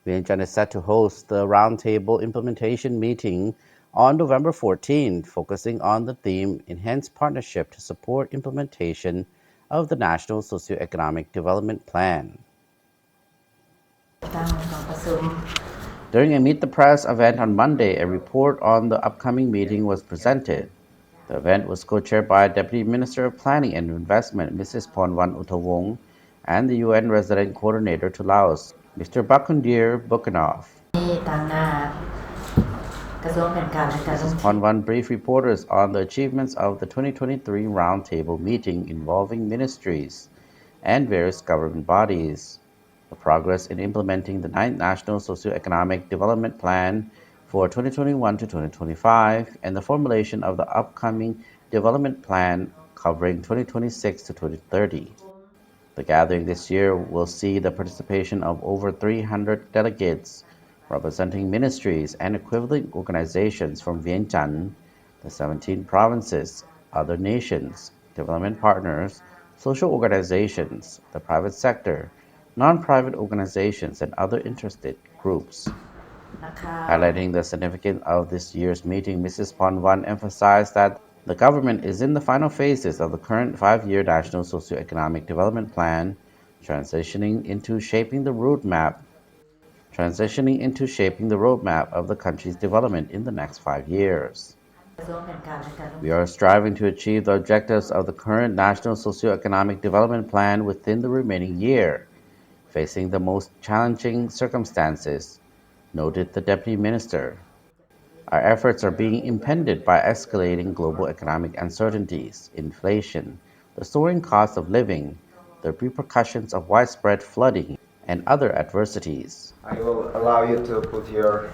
Vientiane is set to host the Roundtable Implementation Meeting on November 14, focusing on the theme Enhanced Partnership to Support Implementation of the National Socio-Economic Development Plan. During a Meet the Press event on Monday, a report on the upcoming meeting was presented. The event was co-chaired by Deputy Minister of Planning and Investment, Mrs. Ponwan Uttawong, and the UN Resident Coordinator to Laos, Mr. Bakundir Bukanov. Mrs. Ponwan briefed reporters on the achievements of the 2023 Roundtable meeting involving ministries and various government bodies, the progress in implementing the 9th National Socio-Economic Development Plan for 2021 to 2025, and the formulation of the upcoming development plan covering 2026 to 2030. The gathering this year will see the participation of over 300 delegates representing ministries and equivalent organizations from Vientiane, the 17 provinces, other nations, development partners, social organizations, the private sector, non-profit organizations, and other interested groups. Highlighting the significance of this year's meeting, Mrs. Ponwan emphasized that the government is in the final phases of the current 5-year National Socio-Economic Development Plan, transitioning into shaping the roadmap of the country's development in the next 5 years. We are striving to achieve the objectives of the current National Socio-Economic Development Plan within the remaining year, facing the most challenging circumstances, noted the Deputy Minister. Our efforts are being impeded by escalating global economic uncertainties, inflation, the soaring cost of living, the repercussions of widespread flooding, and other adversities. I will allow you to put your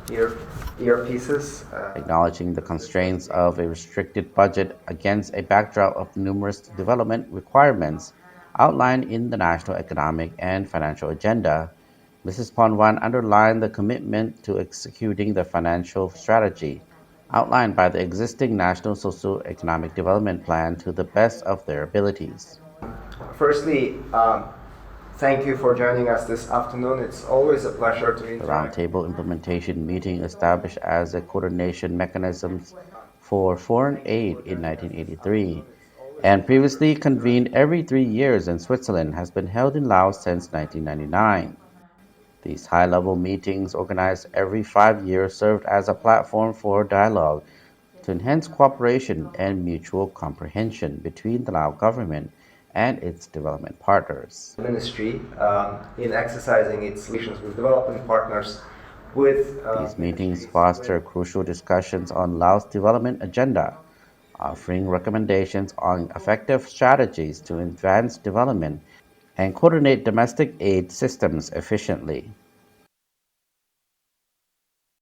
earpieces. Acknowledging the constraints of a restricted budget against a backdrop of numerous development requirements outlined in the National Economic and Financial Agenda, Mrs. Ponwan underlined the commitment to executing the financial strategy outlined by the existing National Socio-Economic Development Plan to the best of their abilities. Firstly, thank you for joining us this afternoon. It's always a pleasure to interact. The Roundtable Implementation Meeting, established as a coordination mechanism for foreign aid in 1983 and previously convened every 3 years in Switzerland, has been held in Laos since 1999. These high-level meetings, organized every 5 years, served as a platform for dialogue to enhance cooperation and mutual comprehension between the Lao government and its development partners. The ministry in exercising its relations with development partners. These meetings foster crucial discussions on Laos' development agenda, offering recommendations on effective strategies to advance development and coordinate domestic aid systems efficiently.